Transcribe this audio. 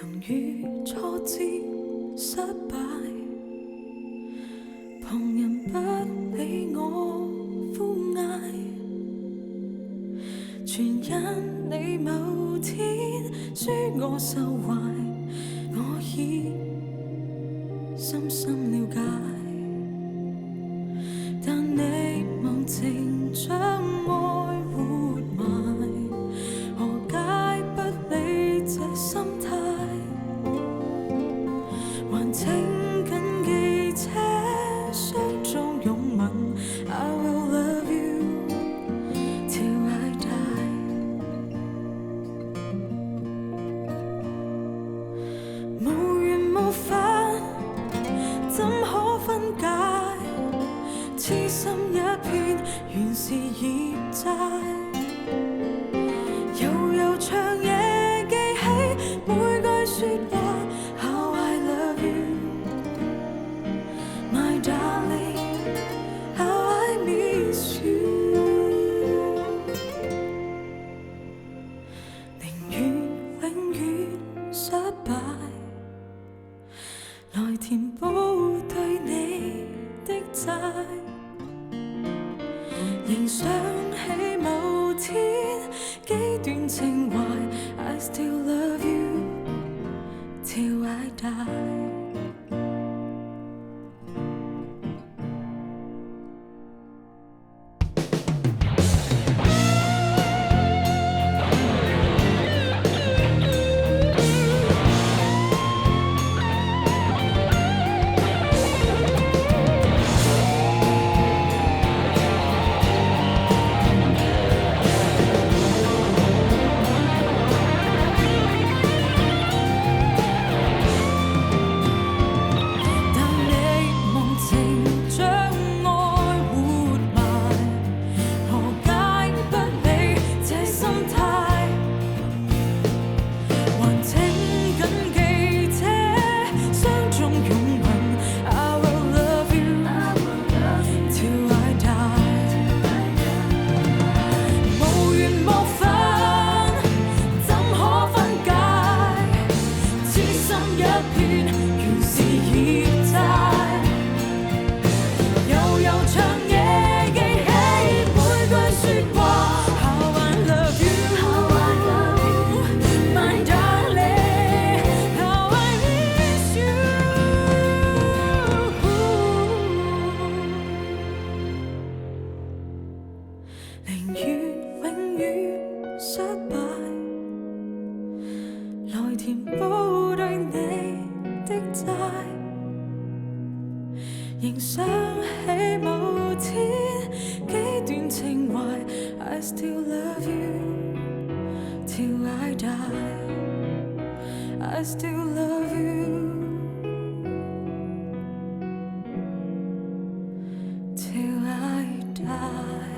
曾遇挫折失敗，旁人不理我呼嗌，全因你某天說我受壞，我已深深了解，但你忘情將愛活埋，何解不理這心態，還請緊記這雙重擁吻 I will love you till I die。 無緣無分怎可分解，痴心一片原是業債，悠悠長夜記起每句說話 How I love you My darling How I miss you。 寧願永遠失敗，來填補對你的債，仍想起某天幾段情懷 I still love you till I die。 寧願永遠失敗，來填補對你的債，仍想起某天幾段情懷 I still love you till I die I still love you till I die。